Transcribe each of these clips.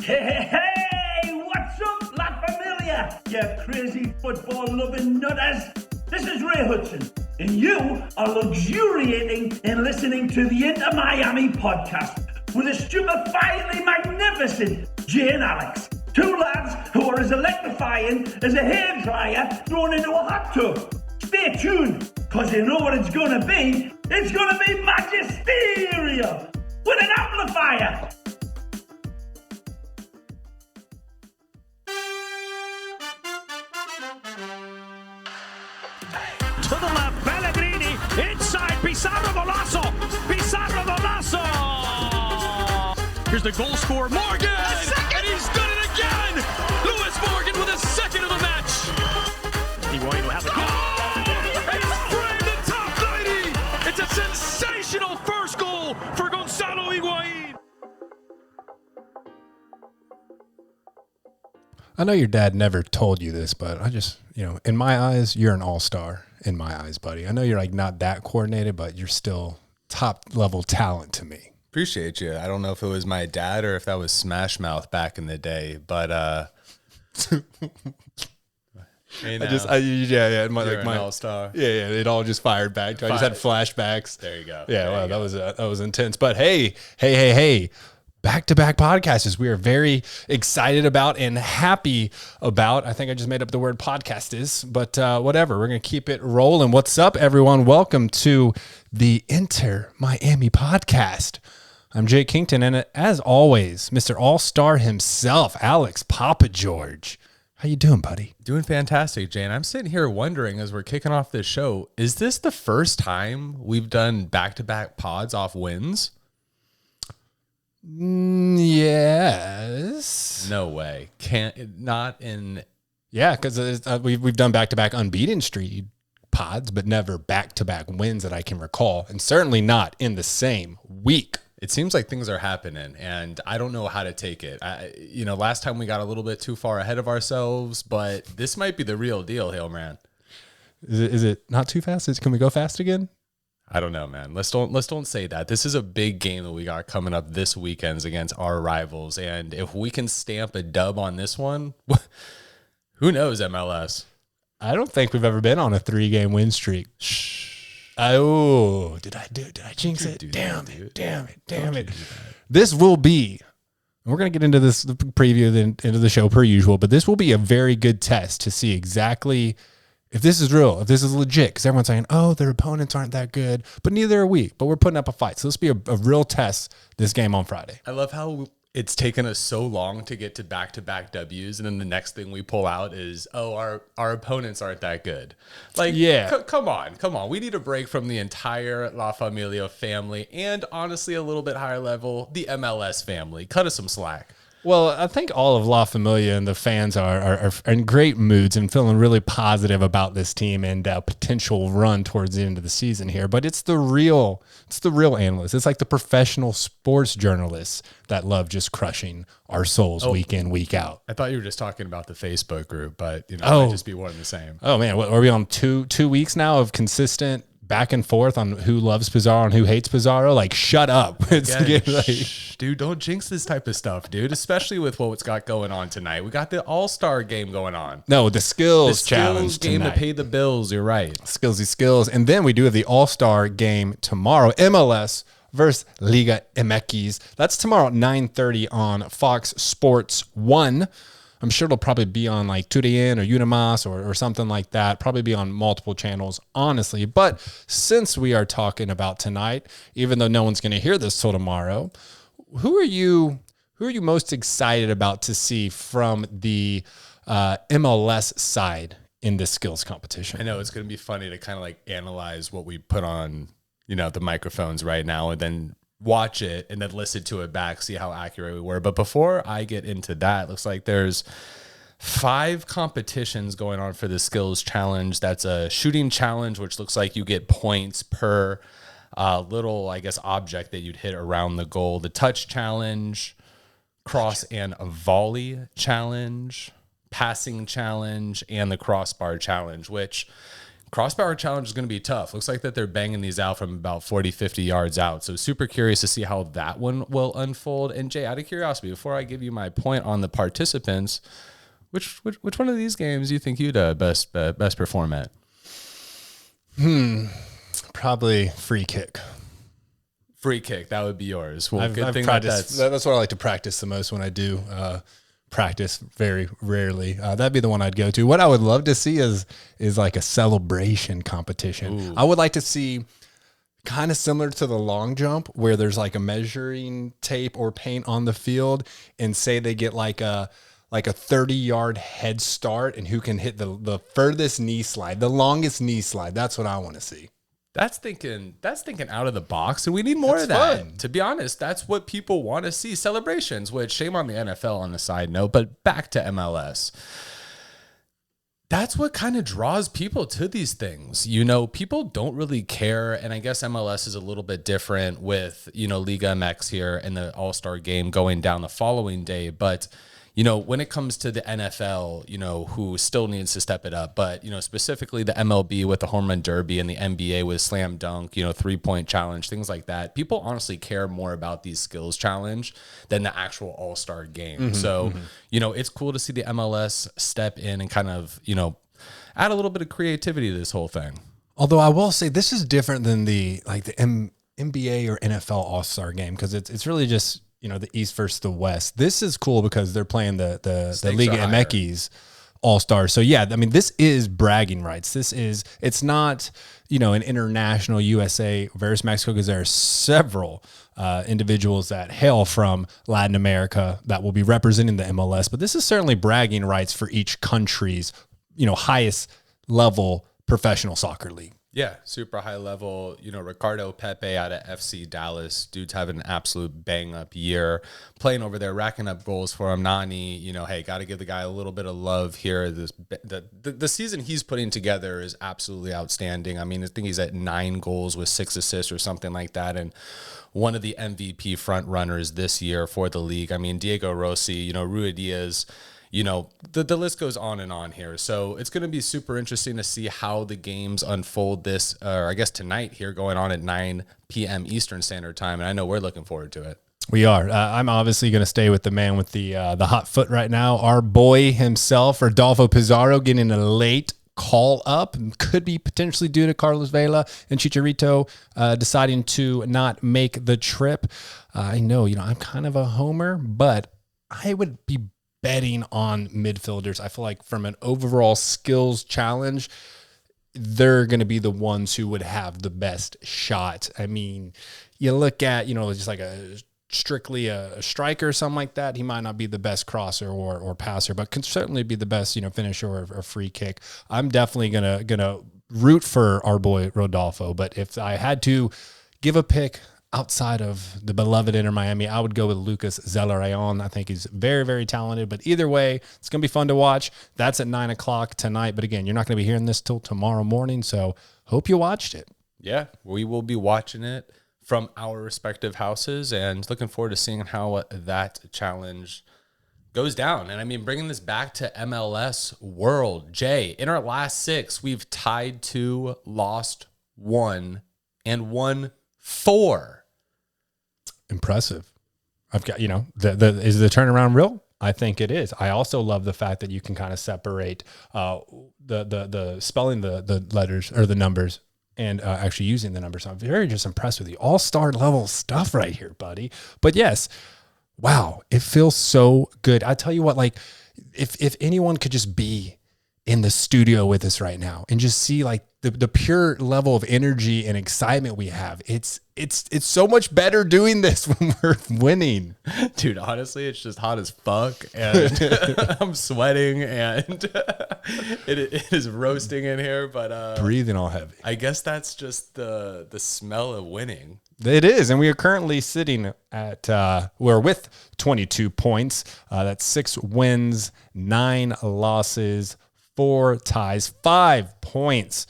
Hey, what's up, La Familia? You crazy football-loving nutters. This is Ray Hudson, and you are luxuriating in listening to the Inter Miami podcast with the stupefyingly magnificent Jay and Alex. Two lads who are as electrifying as a hairdryer thrown into a hot tub. Stay tuned, because you know what it's going to be. It's going to be magisterial with an amplifier. To the left, Pellegrini, inside, Pizarro Golazo, Pizarro Golazo! Here's the goal scorer, Morgan! And he's done it again! Lewis Morgan with a second of the match! Higuain will have the goal! He's framed the top 90! It's a sensational first goal for Gonzalo Higuain! I know your dad never told you this, but I just, in my eyes, you're an all-star. In my eyes, buddy. I know you're not that coordinated, but you're still top level talent to me. Appreciate you. I don't know if it was my dad or if that was Smash Mouth back in the day, but yeah, my all-star. Yeah, it all just fired back. I just had flashbacks. There you go. Yeah, wow, that was intense. But hey. Back-to-back podcasts we are very excited about and happy about. I think I just made up the word podcast is, but whatever. We're going to keep it rolling. What's up, everyone? Welcome to the Inter Miami podcast. I'm Jake Kington, and as always, Mr. All-Star himself, Alex Papa George. How you doing, buddy? Doing fantastic, Jane. I'm sitting here wondering as we're kicking off this show, is this the first time we've done back-to-back pods off wins? Yes. No way. Not in. Yeah, because we've done back-to-back unbeaten streak pods, but never back-to-back wins that I can recall, and certainly not in the same week. It seems like things are happening, and I don't know how to take it. Last time we got a little bit too far ahead of ourselves, but this might be the real deal, Hillman. Is it not too fast? Can we go fast again? I don't know, man. Let's don't say that. This is a big game that we got coming up this weekend against our rivals, and if we can stamp a dub on this one, who knows, MLS? I don't think we've ever been on a 3-game win streak. Oh, did I jinx it? Damn it. This will be, we're going to get into this preview into the show per usual, but this will be a very good test to see exactly if this is real, if this is legit, because everyone's saying, oh, their opponents aren't that good, but neither are we. But we're putting up a fight. So this will be a real test this game on Friday. I love how it's taken us so long to get to back-to-back W's, and then the next thing we pull out is, oh, our opponents aren't that good. Like, yeah, come on. We need a break from the entire La Familia family, and honestly, a little bit higher level, the MLS family. Cut us some slack. Well, I think all of La Familia and the fans are in great moods and feeling really positive about this team and potential run towards the end of the season here. But it's the real analysts. It's like the professional sports journalists that love just crushing our souls week in, week out. I thought you were just talking about the Facebook group, but it might just be one and the same. Oh man, are we on two weeks now of consistent back and forth on who loves Pizarro and who hates Pizarro? Like, shut up. Dude, don't jinx this type of stuff, dude, especially with what's got going on tonight. We got the All-Star game going on. No, the skills challenge game tonight. to pay the bills. You're right. Skills. And then we do have the All-Star game tomorrow, MLS versus Liga MX. That's tomorrow at 9:30 on Fox Sports 1. I'm sure it'll probably be on like TUDN or Unimas or something like that. Probably be on multiple channels, honestly. But since we are talking about tonight, even though no one's going to hear this till tomorrow, who are you most excited about to see from the MLS side in this skills competition? I know it's going to be funny to kind of like analyze what we put on, the microphones right now, and then watch it and then listen to it back, see how accurate we were. But before I get into that, looks like there's 5 competitions going on for the skills challenge. That's a shooting challenge, which looks like you get points per little, I guess, object that you'd hit around the goal. The touch challenge, cross and volley challenge, passing challenge, and the crossbar challenge, which crossbar challenge is going to be tough. Looks like that they're banging these out from about 40, 50 yards out. So super curious to see how that one will unfold. And Jay, out of curiosity, before I give you my point on the participants, which one of these games do you think you'd best perform at? Probably free kick. Free kick, that would be yours. Well, I've good thing practiced. That's what I like to practice the most when I do practice. Very rarely. That'd be the one I'd go to. What I would love to see is like a celebration competition. Ooh. I would like to see, kind of similar to the long jump, where there's like a measuring tape or paint on the field, and say they get like a 30-yard head start, and who can hit the furthest knee slide, the longest knee slide. That's what I want to see. That's thinking out of the box, and we need more of that. Fun. To be honest, that's what people want to see. Celebrations, which shame on the NFL on the side note, but back to MLS. That's what kind of draws people to these things. You know, people don't really care, and I guess MLS is a little bit different with, you know, Liga MX here and the All-Star game going down the following day, but you know, when it comes to the NFL, you know, who still needs to step it up, but, you know, specifically the MLB with the home run derby and the NBA with slam dunk, you know, 3-point challenge, things like that. People honestly care more about these skills challenge than the actual all-star game. You know, it's cool to see the MLS step in and kind of, you know, add a little bit of creativity to this whole thing. Although I will say this is different than the NBA or NFL all-star game, because it's really just, you know, the East versus the West. This is cool because they're playing the Liga MX All-Stars. So yeah, I mean, this is bragging rights. It's not, you know, an international USA versus Mexico, because there are several individuals that hail from Latin America that will be representing the MLS, but this is certainly bragging rights for each country's, you know, highest level professional soccer league. Yeah, super high level. You know, Ricardo Pepe out of FC Dallas. Dude's having an absolute bang up year, playing over there, racking up goals for him. Nani, you know, hey, got to give the guy a little bit of love here. The season he's putting together is absolutely outstanding. I mean, I think he's at 9 goals with 6 assists or something like that, and one of the MVP front runners this year for the league. I mean, Diego Rossi, you know, Ruidíaz. You know, the list goes on and on here. So it's going to be super interesting to see how the games unfold this, I guess tonight here, going on at 9 p.m. Eastern Standard Time. And I know we're looking forward to it. We are. I'm obviously going to stay with the man with the hot foot right now. Our boy himself, Rodolfo Pizarro, getting a late call up. Could be potentially due to Carlos Vela and Chicharito deciding to not make the trip. I know, you know, I'm kind of a homer, but I would be betting on midfielders. I feel like from an overall skills challenge, they're going to be the ones who would have the best shot. I mean, you look at, you know, just like strictly a striker or something like that. He might not be the best crosser or passer, but can certainly be the best, you know, finisher or free kick. I'm definitely gonna root for our boy Rodolfo. But if I had to give a pick outside of the beloved Inter Miami, I would go with Lucas Zelarayan. I think he's very, very talented. But either way, it's going to be fun to watch. That's at 9 o'clock tonight. But again, you're not going to be hearing this till tomorrow morning. So hope you watched it. Yeah, we will be watching it from our respective houses and looking forward to seeing how that challenge goes down. And I mean, bringing this back to MLS world, Jay, in our last 6, we've tied 2, lost 1, and won 4. Impressive. I've got, you know, is the turnaround real? I think it is. I also love the fact that you can kind of separate the spelling the letters or the numbers and actually using the numbers. I'm very just impressed with the all-star level stuff right here, buddy. But yes, wow, it feels so good. I tell you what, like if anyone could just be in the studio with us right now and just see like the pure level of energy and excitement we have. It's so much better doing this when we're winning. Dude, honestly, it's just hot as fuck and I'm sweating and it is roasting in here, but breathing all heavy. I guess that's just the smell of winning. It is, and we are currently sitting at we're with 22 points. That's 6 wins, 9 losses, 4 ties, 5 points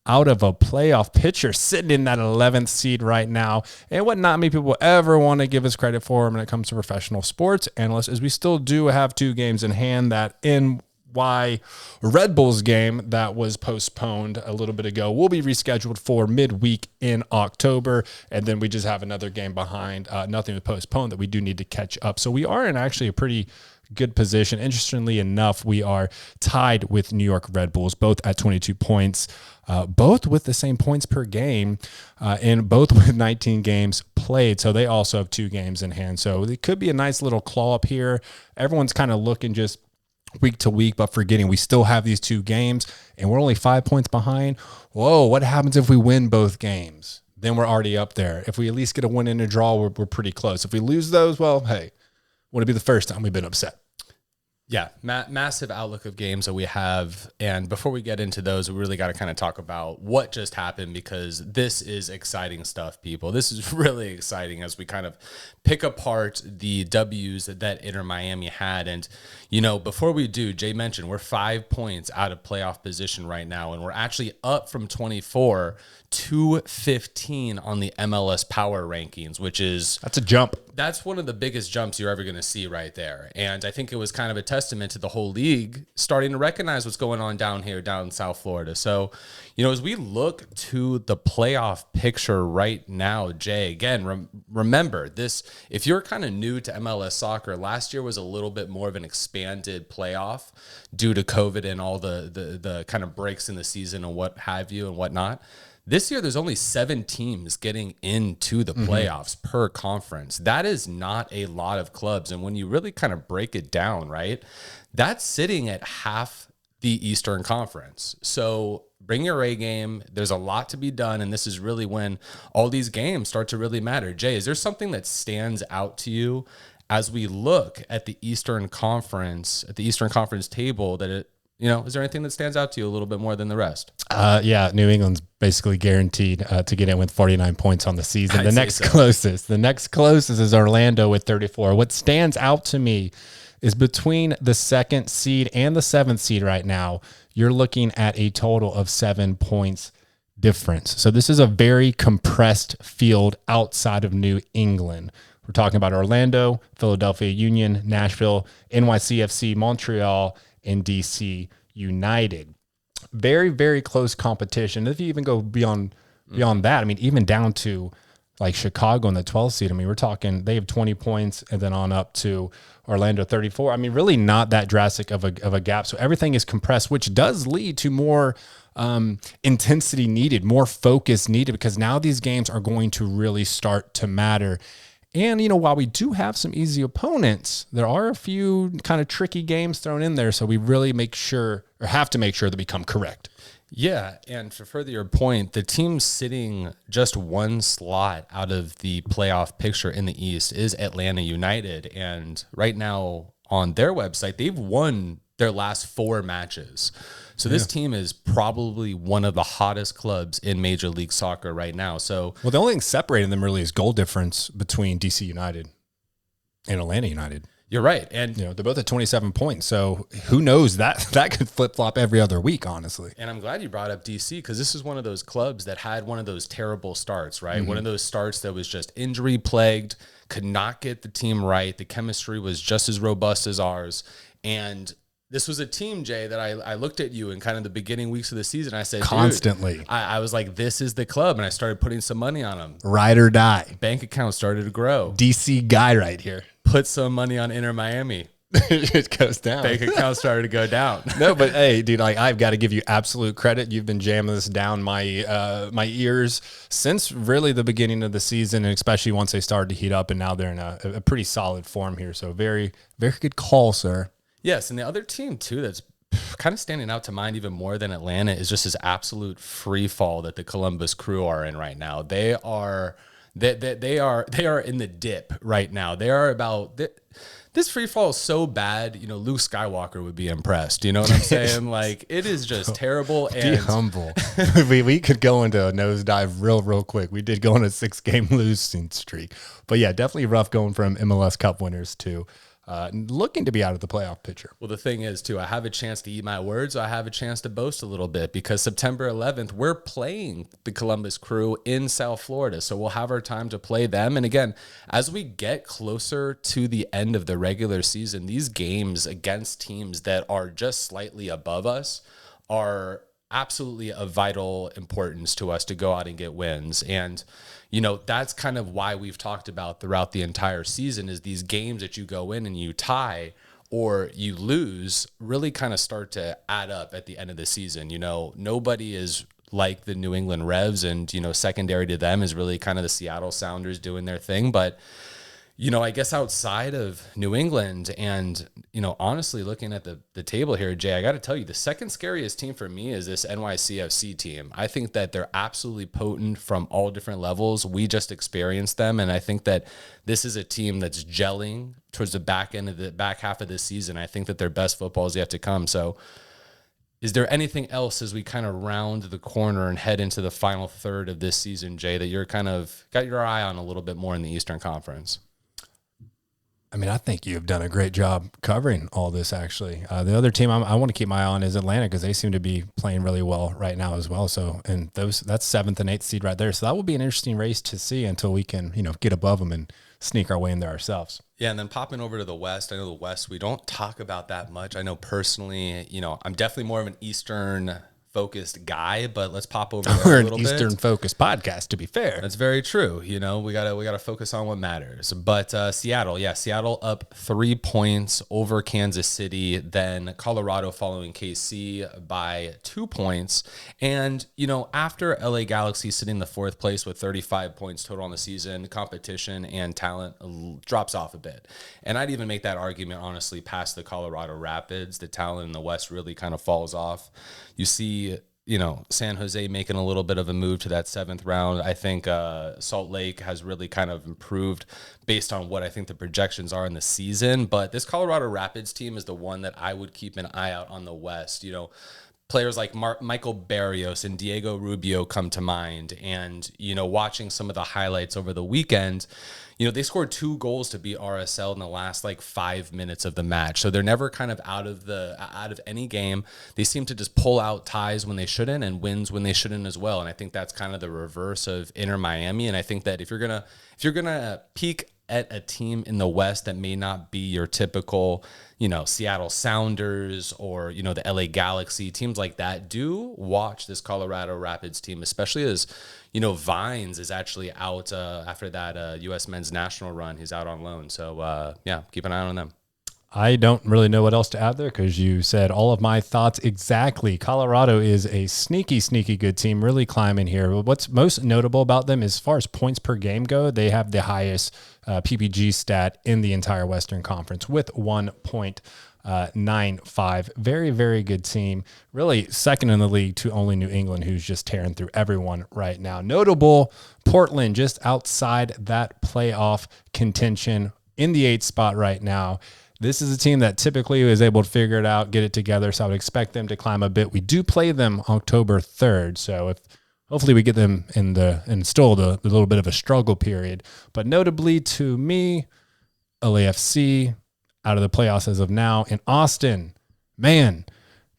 out of a playoff pitcher, sitting in that 11th seed right now. And what not many people ever want to give us credit for when it comes to professional sports analysts is we still do have 2 games in hand that in why Red Bulls game that was postponed a little bit ago will be rescheduled for midweek in October. And then we just have another game behind. Nothing was postponed that we do need to catch up. So we are in actually a pretty good position. Interestingly enough, we are tied with New York Red Bulls, both at 22 points, both with the same points per game, and both with 19 games played. So they also have 2 games in hand. So it could be a nice little claw up here. Everyone's kind of looking just week to week, but forgetting we still have these 2 games and we're only 5 points behind. Whoa, what happens if we win both games? Then we're already up there. If we at least get a win and a draw, we're pretty close. If we lose those, well, hey, would it be the first time we've been upset? Yeah, massive outlook of games that we have. And before we get into those, we really got to kind of talk about what just happened, because this is exciting stuff, people. This is really exciting as we kind of pick apart the W's that Inter Miami had. And, you know, before we do, Jay mentioned we're 5 points out of playoff position right now, and we're actually up from 24 to 15 on the MLS Power Rankings, which is... That's a jump. That's one of the biggest jumps you're ever going to see right there. And I think it was kind of a testament to the whole league starting to recognize what's going on down here, down in South Florida. So, you know, as we look to the playoff picture right now, Jay, again, remember this, if you're kind of new to MLS soccer, last year was a little bit more of an expanded playoff due to COVID and all the kind of breaks in the season and what have you and whatnot. This year, there's only 7 teams getting into the playoffs per conference. That is not a lot of clubs. And when you really kind of break it down, right, that's sitting at half the Eastern Conference. So bring your A game. There's a lot to be done. And this is really when all these games start to really matter. Jay, is there something that stands out to you as we look at the Eastern Conference, table that it, you know, is there anything that stands out to you a little bit more than the rest? Yeah, New England's basically guaranteed to get in with 49 points on the season. The next closest is Orlando with 34. What stands out to me is between the 2nd seed and the 7th seed right now, you're looking at a total of 7 points difference. So this is a very compressed field outside of New England. We're talking about Orlando, Philadelphia Union, Nashville, NYCFC, Montreal, and DC United. Very, very close competition. If you even go beyond that, I mean, even down to like Chicago in the 12th seed, I mean, we're talking, they have 20 points and then on up to Orlando 34. I mean, really not that drastic of a gap. So everything is compressed, which does lead to more intensity needed, more focus needed, because now these games are going to really start to matter. And, you know, while we do have some easy opponents, there are a few kind of tricky games thrown in there. So we really have to make sure that we come correct. Yeah. And to further your point, the team sitting just 1 slot out of the playoff picture in the East is Atlanta United. And right now on their website, they've won their last 4 matches. So this team is probably one of the hottest clubs in Major League Soccer right now. So, well, the only thing separating them really is goal difference between DC United and Atlanta United. You're right. And you know, they're both at 27 points. So who knows, that could flip-flop every other week, honestly. And I'm glad you brought up DC, because this is one of those clubs that had one of those terrible starts, right? One of those starts that was just injury plagued, could not get the team right. The chemistry was just as robust as ours. And this was a team, Jay, that I looked at you in kind of the beginning weeks of the season. I said, constantly. I was like, this is the club. And I started putting some money on them. Ride or die. Bank account started to grow. DC guy right here. Put some money on Inter Miami. It goes down. Bank account started to go down. No, but hey, dude, like, I've got to give you absolute credit. You've been jamming this down my ears since really the beginning of the season, and especially once they started to heat up, and now they're in a pretty solid form here. So very, very good call, sir. Yes, and the other team too that's kind of standing out to mind even more than Atlanta is just this absolute free fall that the Columbus Crew are in right now. They are in the dip right now. They are about this free fall is so bad, you know, Luke Skywalker would be impressed. You know what I'm saying? Like, it is just terrible. And be humble. we could go into a nosedive real quick. We did go on a 6-game losing streak, but yeah, definitely rough going from MLS Cup winners to looking to be out of the playoff picture. Well, the thing is, too, I have a chance to eat my words. I have a chance to boast a little bit because September 11th, we're playing the Columbus Crew in South Florida. So we'll have our time to play them. And again, as we get closer to the end of the regular season, these games against teams that are just slightly above us are absolutely of vital importance to us to go out and get wins. And that's kind of why we've talked about throughout the entire season is these games that you go in and you tie or you lose really kind of start to add up at the end of the season. Nobody is like the New England Revs, and, secondary to them is really kind of the Seattle Sounders doing their thing. But I guess outside of New England and, honestly looking at the table here, Jay, I got to tell you, the second scariest team for me is this NYCFC team. I think that they're absolutely potent from all different levels. We just experienced them. And I think that this is a team that's gelling towards the back half of this season. I think that their best football is yet to come. So is there anything else as we kind of round the corner and head into the final third of this season, Jay, that you're kind of got your eye on a little bit more in the Eastern Conference? I think you've done a great job covering all this, actually. The other team I want to keep my eye on is Atlanta because they seem to be playing really well right now as well. So, and that's 7th and 8th seed right there. So that will be an interesting race to see until we can, get above them and sneak our way in there ourselves. Yeah, and then popping over to the West, I know the West, we don't talk about that much. I know personally, I'm definitely more of an Eastern focused guy, but let's pop over there We're a little an Eastern focused podcast, to be fair. That's very true. We gotta focus on what matters. But Seattle up 3 points over Kansas City, then Colorado following KC by 2 points. And after LA Galaxy sitting in the 4th place with 35 points total on the season, competition and talent drops off a bit. And I'd even make that argument honestly past the Colorado Rapids. The talent in the West really kind of falls off. You see, San Jose making a little bit of a move to that 7th round. I think Salt Lake has really kind of improved based on what I think the projections are in the season. But this Colorado Rapids team is the one that I would keep an eye out on the West. Players like Michael Barrios and Diego Rubio come to mind. And, watching some of the highlights over the weekend, they scored 2 goals to beat RSL in the last 5 minutes of the match. So they're never kind of out of any game. They seem to just pull out ties when they shouldn't and wins when they shouldn't as well. And I think that's kind of the reverse of Inter Miami. And I think that if you're gonna peak at a team in the West that may not be your typical, Seattle Sounders or, the LA Galaxy, teams like that, do watch this Colorado Rapids team, especially as, Vines is actually out after that U.S. men's national run. He's out on loan. So, keep an eye on them. I don't really know what else to add there because you said all of my thoughts exactly. Colorado is a sneaky, sneaky good team, really climbing here. What's most notable about them as far as points per game go, they have the highest PPG stat in the entire Western Conference with 1.95. Very, very good team. Really second in the league to only New England, who's just tearing through everyone right now. Notable, Portland just outside that playoff contention in the 8th spot right now. This is a team that typically is able to figure it out, get it together. So I would expect them to climb a bit. We do play them October 3rd. So hopefully we get them in still the little bit of a struggle period. But notably to me, LAFC out of the playoffs as of now. In Austin, man,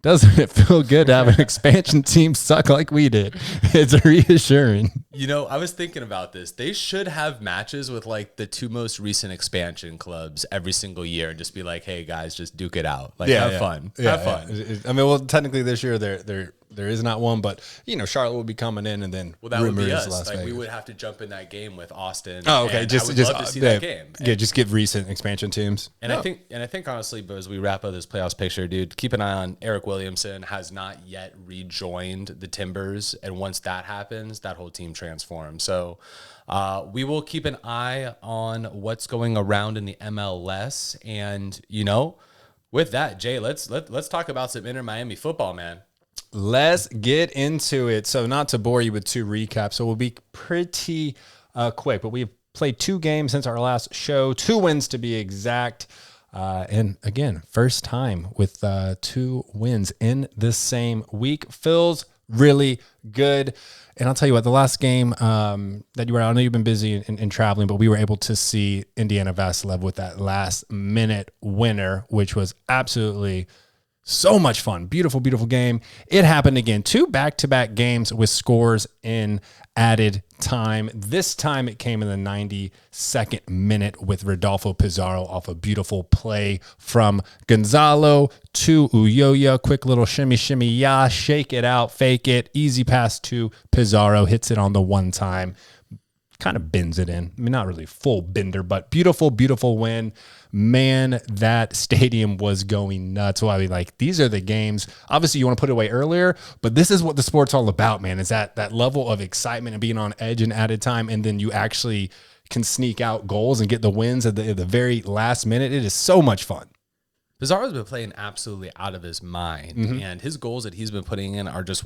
doesn't it feel good to have an expansion team suck like we did? It's reassuring. I was thinking about this. They should have matches with the 2 most recent expansion clubs every single year and just be like, hey guys, just duke it out. Have fun. Have fun. Technically this year there is not one, but Charlotte will be coming in and then that would be us. We would have to jump in that game with Austin. Oh, okay. I would love to see that game. Yeah, just get recent expansion teams. And I think honestly, but as we wrap up this playoffs picture, dude, keep an eye on Eric Williamson. Has not yet rejoined the Timbers, and once that happens, that whole team transforms. So we will keep an eye on what's going around in the MLS, and with that, Jay, let's talk about some Inter Miami football, man. Let's get into it. So not to bore you with 2 recaps, so we'll be pretty quick, but we've played 2 games since our last show, 2 wins to be exact. And again, first time with 2 wins in the same week. Phil's really good. And I'll tell you what, the last game that you were out, I know you've been busy in traveling, but we were able to see Indiana Vassilev with that last minute winner, which was absolutely so much fun. Beautiful, beautiful game. It happened again. 2 back-to-back games with scores in added time. This time it came in the 92nd minute with Rodolfo Pizarro off a beautiful play from Gonzalo to Ulloa. Quick little shimmy, shimmy, yeah, shake it out, fake it. Easy pass to Pizarro. Hits it on the one time. Kind of bends it in. I mean, not really full bender, but beautiful, beautiful win. Man, that stadium was going nuts. So I mean, like, these are the games. Obviously, you want to put it away earlier, but this is what the sport's all about, man. Is that level of excitement and being on edge and added time, and then you actually can sneak out goals and get the wins at the very last minute. It is so much fun. Pizarro's been playing absolutely out of his mind, and his goals that he's been putting in are just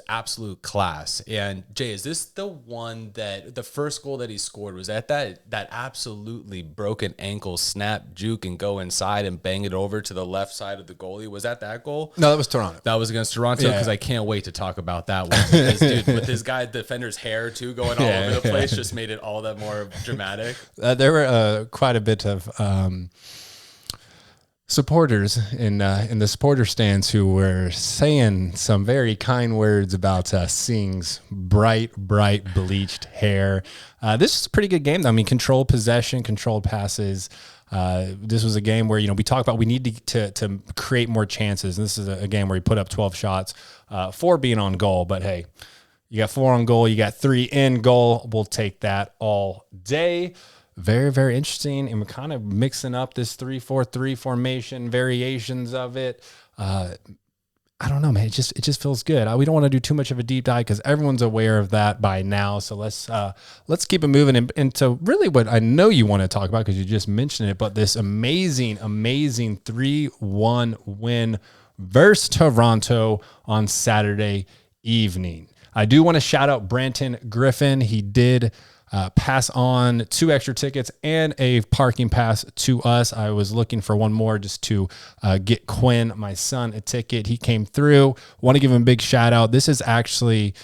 absolute class. And Jay, is this the one that the first goal that he scored was at that absolutely broken ankle snap juke and go inside and bang it over to the left side of the goalie? Was that goal? No, that was Toronto. That was against Toronto, because I can't wait to talk about that one. Because, dude, with this guy defender's hair too going all over the place, just made it all that more dramatic. There were quite a bit of supporters in the supporter stands who were saying some very kind words about Singh's bright bleached hair. This is a pretty good game, though. I mean, controlled possession, controlled passes. This was a game where, we talk about we need to create more chances. And this is a game where he put up 12 shots, 4 being on goal. But hey, you got 4 on goal, you got 3 in goal. We'll take that all day. Very, very interesting. And we're kind of mixing up this 3-4-3 formation, variations of it. I don't know, man. It just feels good. We don't want to do too much of a deep dive because everyone's aware of that by now. So let's keep it moving into really what I know you want to talk about, because you just mentioned it, but this amazing 3-1 win versus Toronto on Saturday evening. I do want to shout out Branton Griffin. He did pass on 2 extra tickets and a parking pass to us. I was looking for one more just to get Quinn, my son, a ticket. He came through. Want to give him a big shout out. This is actually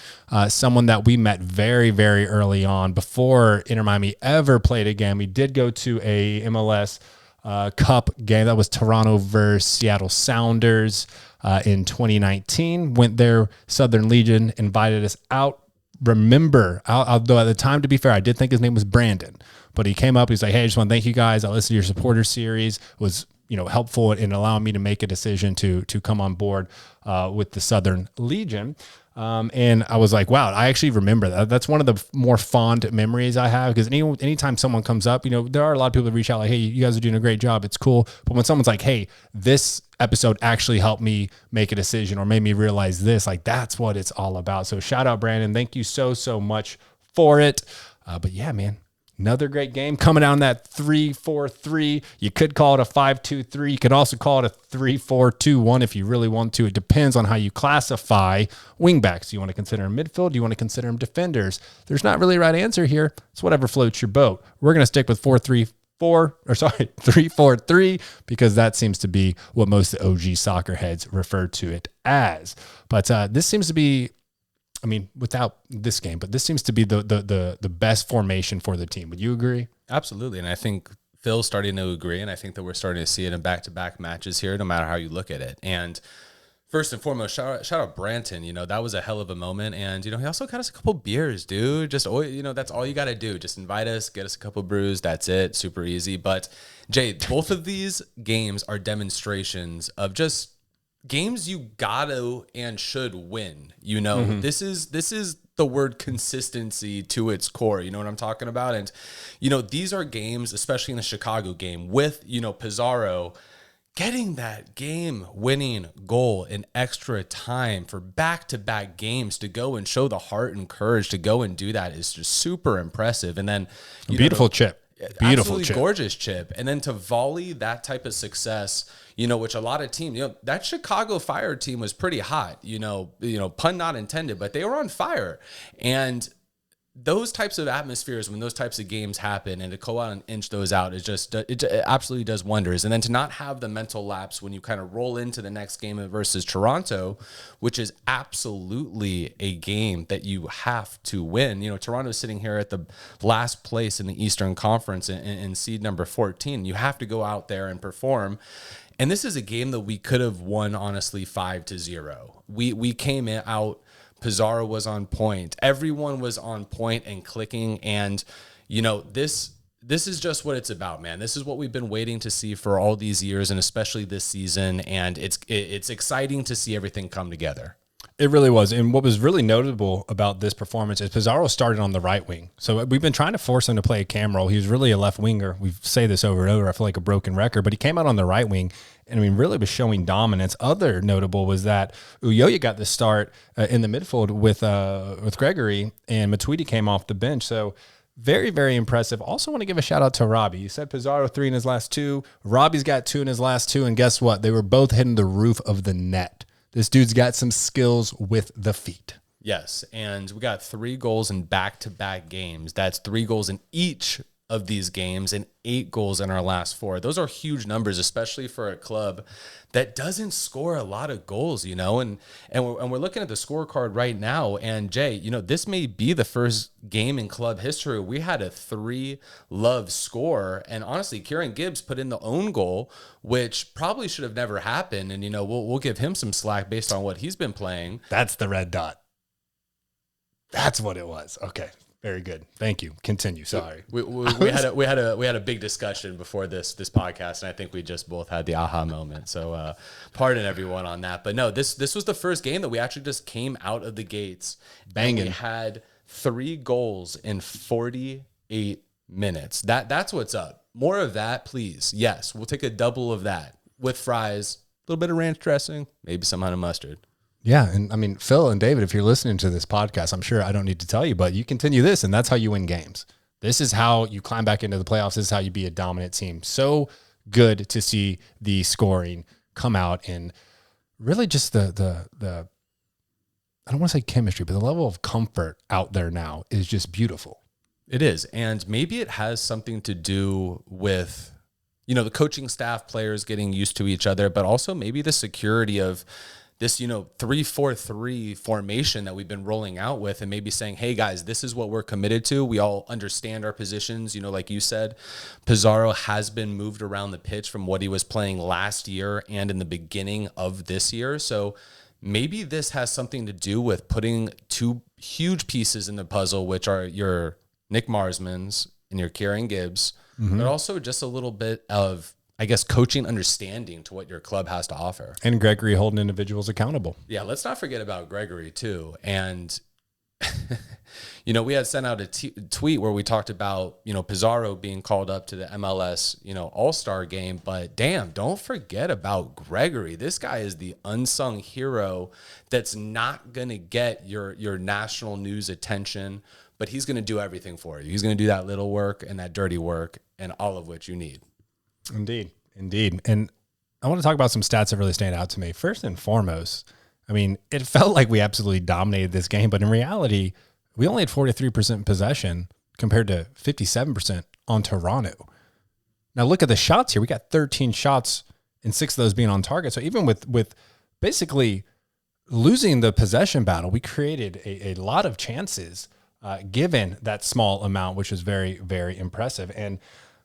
someone that we met very, very early on before Inter Miami ever played a game. We did go to a MLS Cup game. That was Toronto versus Seattle Sounders in 2019. Went there. Southern Legion invited us out. Remember, although at the time, to be fair, I did think his name was Brandon, but he came up, he's like, hey, I just want to thank you guys. I listened to your supporter series. It was, helpful in allowing me to make a decision to come on board with the Southern Legion. And I was like, wow, I actually remember that. That's one of the more fond memories I have, because anytime someone comes up, there are a lot of people that reach out like, hey, you guys are doing a great job. It's cool. But when someone's like, hey, this episode actually helped me make a decision or made me realize this, like, that's what it's all about. So shout out, Brandon. Thank you so much for it. But yeah, man, another great game coming down that 3-4-3. You could call it a 5-2-3. You could also call it a 3-4-2-1 if you really want to. It depends on how you classify wingbacks. Do you want to consider them midfield? Do you want to consider them defenders? There's not really a right answer here. It's whatever floats your boat. We're going to stick with 3-4-3 because that seems to be what most of the OG soccer heads refer to it as. But this seems to be, without this game, but this seems to be the best formation for the team. Would you agree? Absolutely. And I think Phil's starting to agree, and I think that we're starting to see it in back-to-back matches here, no matter how you look at it. And first and foremost, shout out Branton. That was a hell of a moment. And, he also got us a couple beers, dude. Just, that's all you got to do. Just invite us, get us a couple brews. That's it. Super easy. But, Jay, both of these games are demonstrations of just games you gotta and should win. This is the word consistency to its core. You know what I'm talking about? And, these are games, especially in the Chicago game with, Pizarro getting that game-winning goal in extra time for back-to-back games to go and show the heart and courage to go and do that is just super impressive. And then beautiful chip. Beautiful chip. Gorgeous chip. And then to volley that type of success, which a lot of teams, that Chicago Fire team was pretty hot, pun not intended, but they were on fire. And those types of atmospheres, when those types of games happen, and to go out and inch those out, it absolutely does wonders. And then to not have the mental lapse when you kind of roll into the next game versus Toronto, which is absolutely a game that you have to win. You know, Toronto's sitting here at the last place in the Eastern Conference in seed number 14. You have to go out there and perform. And this is a game that we could have won, honestly, 5-0. We came out. Pizarro was on point. Everyone was on point and clicking. And, you know, this is just what it's about, man. This is what we've been waiting to see for all these years, and especially this season. And it's exciting to see everything come together. It really was. And what was really notable about this performance is Pizarro started on the right wing. So we've been trying to force him to play a cam role. He was really a left winger. We say this over and over. I feel like a broken record, but he came out on the right wing and I mean, really was showing dominance. Other notable was that Ulloa got the start in the midfield with Gregory, and Matuidi came off the bench. So very, very impressive. Also want to give a shout out to Robbie. You said Pizarro 3 in his last 2. Robbie's got 2 in his last 2. And guess what? They were both hitting the roof of the net. This dude's got some skills with the feet. Yes, and we got 3 goals in back-to-back games. That's 3 goals in each of these games and 8 goals in our last 4. Those are huge numbers, especially for a club that doesn't score a lot of goals, you know, and we're looking at the scorecard right now. And Jay, you know, this may be the first game in club history we had a 3-love score. And honestly, Kieran Gibbs put in the own goal, which probably should have never happened. And, you know, we'll give him some slack based on what he's been playing. That's the red dot. That's what it was. Okay. Very good. Thank you. Continue. Sorry. We had a big discussion before this podcast, and I think we just both had the aha moment. So pardon everyone on that. But no, this was the first game that we actually just came out of the gates banging. We had 3 goals in 48 minutes. That's what's up. More of that, please. Yes, we'll take a double of that with fries, a little bit of ranch dressing, maybe some honey mustard. Yeah, and I mean, Phil and David, if you're listening to this podcast, I'm sure I don't need to tell you, but you continue this, and that's how you win games. This is how you climb back into the playoffs. This is how you be a dominant team. So good to see the scoring come out, and really just the I don't want to say chemistry, but the level of comfort out there now is just beautiful. It is, and maybe it has something to do with, you know, the coaching staff, players getting used to each other, but also maybe the security of this, you know, 3-4-3 formation that we've been rolling out with, and maybe saying, hey guys, this is what we're committed to. We all understand our positions. You know, like you said, Pizarro has been moved around the pitch from what he was playing last year and in the beginning of this year. So maybe this has something to do with putting 2 huge pieces in the puzzle, which are your Nick Marsmans and your Kieran Gibbs, but also just a little bit of, I guess, coaching understanding to what your club has to offer. And Gregory holding individuals accountable. Yeah, let's not forget about Gregory too. And, you know, we had sent out a tweet where we talked about, you know, Pizarro being called up to the MLS, you know, All-Star game. But damn, don't forget about Gregory. This guy is the unsung hero that's not going to get your national news attention, but he's going to do everything for you. He's going to do that little work and that dirty work and all of which you need. Indeed. And I want to talk about some stats that really stand out to me. First and foremost, I mean, it felt like we absolutely dominated this game, but in reality, we only had 43% possession compared to 57% on Toronto. Now look at the shots here. We got 13 shots and 6 of those being on target. So even with basically losing the possession battle, we created a lot of chances given that small amount, which is very, very impressive. And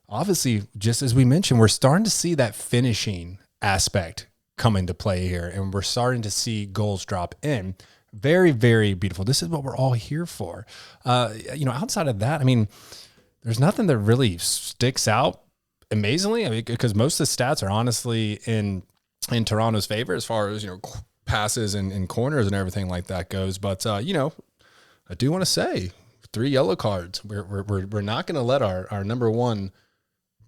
obviously, just as we mentioned, we're starting to see that finishing aspect come into play here, and we're starting to see goals drop in. Very, very beautiful. This is what we're all here for. You know, outside of that, I mean, there's nothing that really sticks out amazingly. I mean, because most of the stats are honestly in Toronto's favor as far as, you know, passes and corners and everything like that goes. But you know, I do want to say 3 yellow cards. We're not going to let our number 1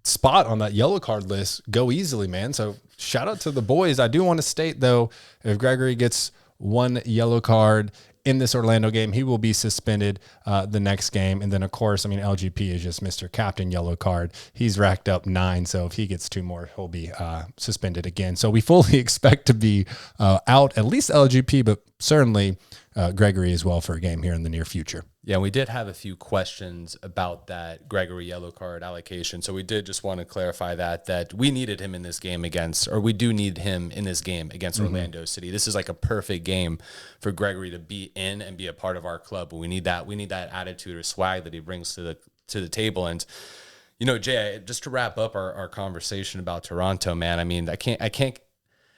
spot on that yellow card list go easily, man. So shout out to the boys. I do want to state though, if Gregory gets 1 yellow card in this Orlando game, he will be suspended the next game. And then of course, I mean, LGP is just Mr. Captain yellow card. He's racked up 9. So if he gets 2 more, he'll be suspended again. So we fully expect to be out, at least LGP, but certainly Gregory as well for a game here in the near future. Yeah, we did have a few questions about that Gregory yellow card allocation. So we did just want to clarify that we needed him in this game we do need him in this game against Orlando City. This is like a perfect game for Gregory to be in and be a part of our club. But we need that attitude or swag that he brings to the table. And Jay, just to wrap up our conversation about Toronto, man, I mean, I can't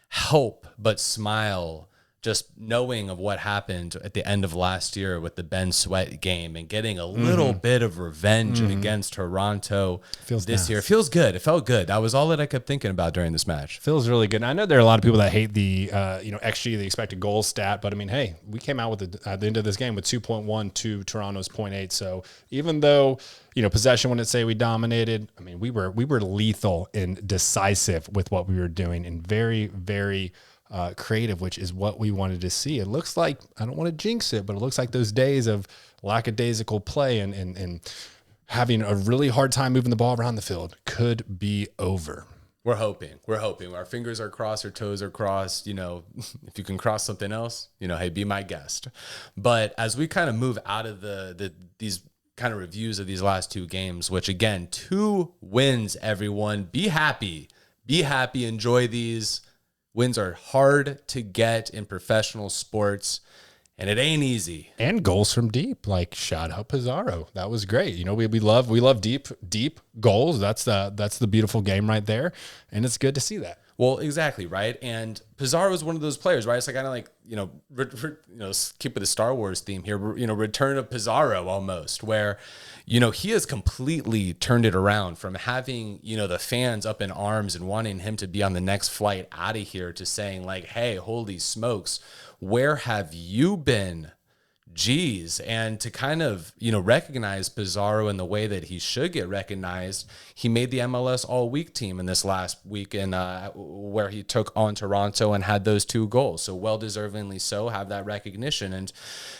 help but smile just knowing of what happened at the end of last year with the Ben Sweat game and getting a little bit of revenge against Toronto this year. It feels good. It felt good. That was all that I kept thinking about during this match. Feels really good. And I know there are a lot of people that hate the XG, the expected goals stat, but I mean, hey, we came out with at the end of this game with 2.1 to Toronto's 0.8. So even though possession wouldn't say we dominated, I mean, we were lethal and decisive with what we were doing and very, very creative, which is what we wanted to see. It looks like, I don't want to jinx it, but it looks like those days of lackadaisical play and having a really hard time moving the ball around the field could be over. We're hoping. Our fingers are crossed, our toes are crossed. If you can cross something else, hey, be my guest. But as we kind of move out of these kind of reviews of these last two games, which again, 2 wins, everyone. Be happy, enjoy these. Wins are hard to get in professional sports, and it ain't easy. And goals from deep, like shout out Pizarro. That was great. We love deep goals. That's the beautiful game right there, and it's good to see that. Well, exactly, right? And Pizarro is one of those players, right? It's like kind of like, keep with the Star Wars theme here, Return of Pizarro almost, where, he has completely turned it around from having, the fans up in arms and wanting him to be on the next flight out of here to saying like, hey, holy smokes, where have you been? Geez. And to kind of, recognize Pizarro in the way that he should get recognized, he made the MLS All-Week team in this last week where he took on Toronto and had those 2 goals. So well-deservingly so, have that recognition. And,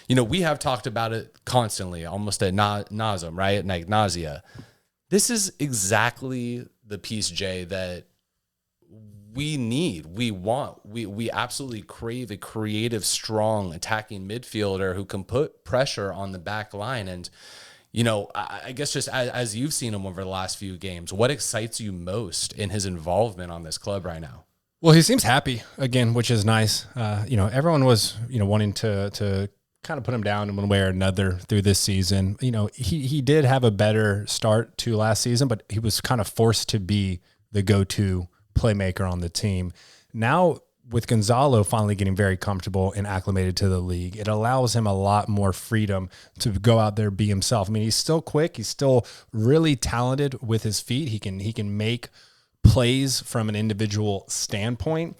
we have talked about it constantly, almost at nauseam, right? Like nausea. This is exactly the piece, Jay, that we need, we want, we absolutely crave a creative, strong, attacking midfielder who can put pressure on the back line. And, I guess just as you've seen him over the last few games, what excites you most in his involvement on this club right now? Well, he seems happy again, which is nice. Everyone was, wanting to kind of put him down in one way or another through this season. He did have a better start to last season, but he was kind of forced to be the go-to playmaker on the team. Now, with Gonzalo finally getting very comfortable and acclimated to the league, it allows him a lot more freedom to go out there, be himself. I mean, he's still quick. He's still really talented with his feet. He can make plays from an individual standpoint,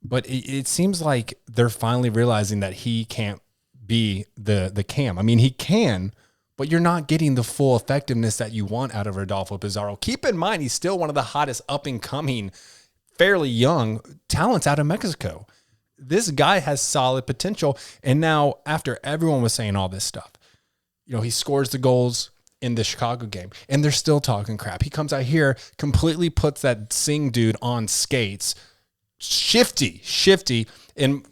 but it seems like they're finally realizing that he can't be the Cam. I mean, he can, but you're not getting the full effectiveness that you want out of Rodolfo Pizarro. Keep in mind, he's still one of the hottest up-and-coming, fairly young talents out of Mexico. This guy has solid potential. And now, after everyone was saying all this stuff, he scores the goals in the Chicago game, and they're still talking crap. He comes out here, completely puts that Singh dude on skates, shifty, and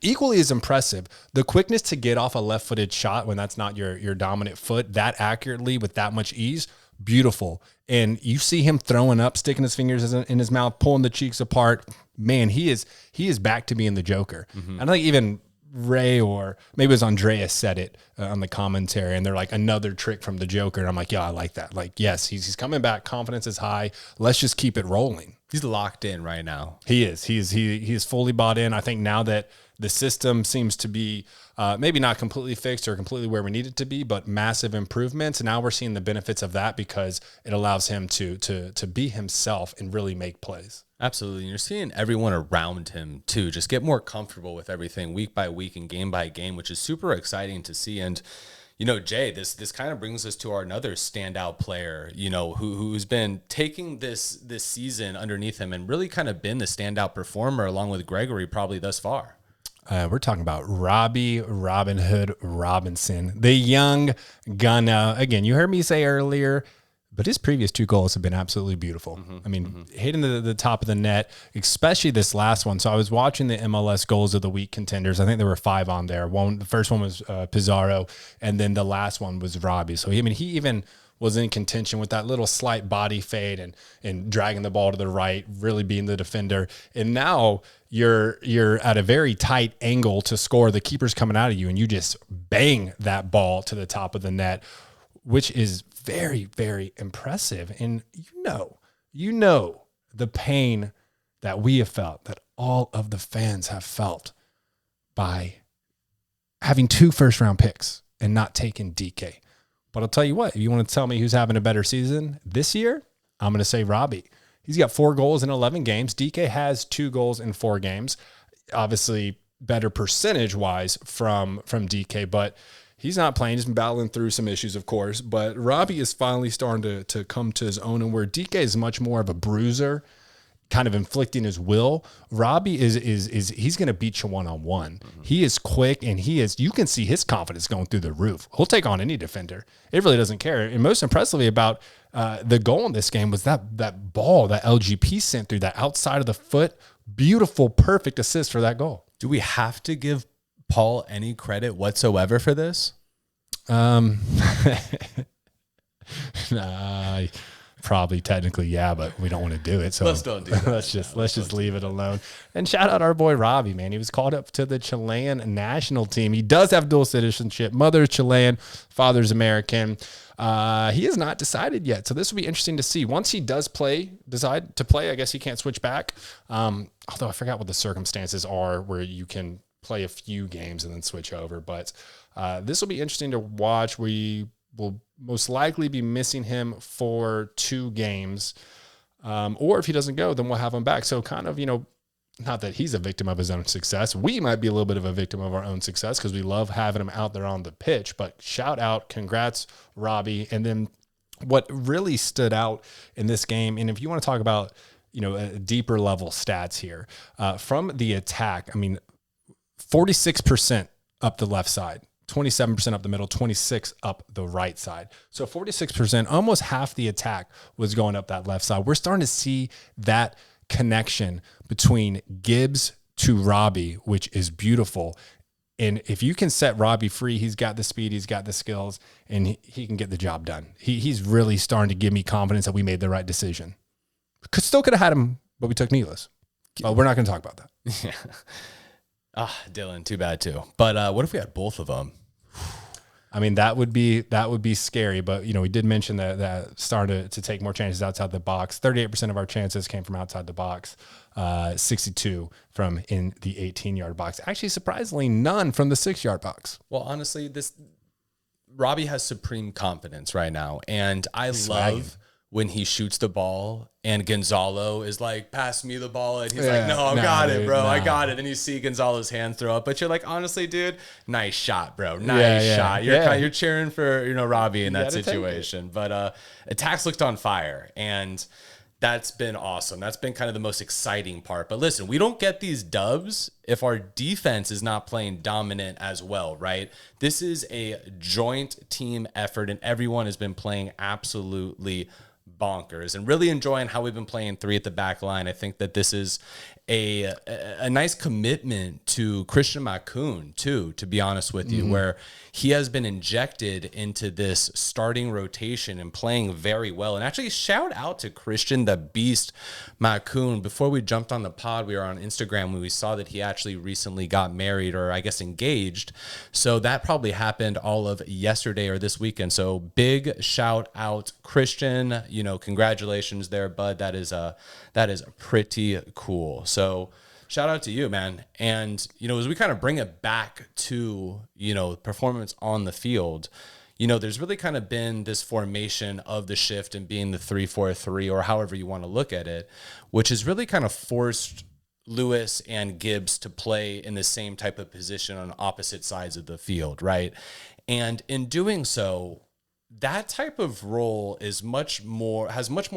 equally as impressive, the quickness to get off a left-footed shot when that's not your dominant foot that accurately with that much ease, beautiful. And you see him throwing up, sticking his fingers in his mouth, pulling the cheeks apart. Man, he is back to being the Joker. Mm-hmm. I think even Ray or maybe it was Andreas said it on the commentary, and they're like, another trick from the Joker. And I'm like, yeah, I like that. Like, yes, he's coming back. Confidence is high. Let's just keep it rolling. He's locked in right now. He is. He is fully bought in. I think now that the system seems to be maybe not completely fixed or completely where we need it to be, but massive improvements. And now we're seeing the benefits of that because it allows him to be himself and really make plays. Absolutely. And you're seeing everyone around him too just get more comfortable with everything week by week and game by game, which is super exciting to see. And Jay, this kind of brings us to our another standout player, who's been taking this season underneath him and really kind of been the standout performer along with Gregory probably thus far. We're talking about Robbie Robin Hood Robinson, the young gunner. Again, you heard me say earlier, But his previous 2 goals have been absolutely beautiful. I mean, hitting the top of the net, especially this last one. So I was watching the MLS Goals of the Week contenders. I think there were 5 on there. The first one was Pizarro, and then the last one was Robbie. So, he even was in contention with that little slight body fade and dragging the ball to the right, really being the defender. And now you're at a very tight angle to score. The keeper's coming out of you, and you just bang that ball to the top of the net, which is very, very impressive. And you know the pain that we have felt, that all of the fans have felt by having 2 first-round picks and not taking DK. But I'll tell you what, if you want to tell me who's having a better season this year, I'm going to say Robbie. He's got 4 goals in 11 games. DK has 2 goals in 4 games. Obviously, better percentage-wise from DK, but he's not playing. He's been battling through some issues, of course, but Robbie is finally starting to come to his own, and where DK is much more of a bruiser, kind of inflicting his will, Robbie is he's going to beat you one-on-one. He is quick, and you can see his confidence going through the roof. He'll take on any defender. It really doesn't care. And most impressively about the goal in this game was that ball that LGP sent through that outside of the foot. Beautiful, perfect assist for that goal. Do we have to give Paul any credit whatsoever for this? Probably technically, yeah, but we don't want to do it. So let's don't do that. let's just leave it alone. And shout out our boy Robbie, man. He was called up to the Chilean national team. He does have dual citizenship. Mother's Chilean, father's American. He has not decided yet. So this will be interesting to see. Once he does decide to play, I guess he can't switch back. Although I forgot what the circumstances are where you can play a few games and then switch over. But this will be interesting to watch. We will most likely be missing him for 2 games. Or if he doesn't go, then we'll have him back. So kind of, not that he's a victim of his own success. We might be a little bit of a victim of our own success because we love having him out there on the pitch. But shout out, congrats, Robbie. And then what really stood out in this game, and if you want to talk about, a deeper level stats here, from the attack, 46% up the left side, 27% up the middle, 26% up the right side. So 46%, almost half the attack was going up that left side. We're starting to see that connection between Gibbs to Robbie, which is beautiful. And if you can set Robbie free, he's got the speed, he's got the skills, and he can get the job done. He's really starting to give me confidence that we made the right decision. Still could have had him, but we took Nealis. But we're not going to talk about that. Yeah. Dylan, too bad too. But what if we had both of them? That would be scary. But we did mention that started to take more chances outside the box. 38% of our chances came from outside the box. 62 from in the 18-yard box. Actually, surprisingly, none from the 6-yard box. Well, honestly, Robbie has supreme confidence right now, and I love when he shoots the ball and Gonzalo is like, pass me the ball. And he's like, no, I got it, bro. I got it. And you see Gonzalo's hand throw up, but you're like, honestly, dude, nice shot, bro. Nice shot. You're cheering for, Robbie in that situation. But attacks looked on fire, and that's been awesome. That's been kind of the most exciting part. But listen, we don't get these dubs if our defense is not playing dominant as well, right? This is a joint team effort, and everyone has been playing absolutely bonkers and really enjoying how we've been playing 3 at the back line. I think that this is a nice commitment to Christian Makoun too, to be honest with you, where he has been injected into this starting rotation and playing very well. And actually shout out to Christian the Beast Makoun. Before we jumped on the pod, we were on Instagram when we saw that he actually recently got married, or I guess engaged. So that probably happened all of yesterday or this weekend. So big shout out Christian, congratulations there, bud. That is pretty cool. So shout out to you, man. And, as we kind of bring it back to, performance on the field, there's really kind of been this formation of the shift and being the 3-4-3, or however you want to look at it, which has really kind of forced Lewis and Gibbs to play in the same type of position on opposite sides of the field, right? And in doing so, that type of role has much more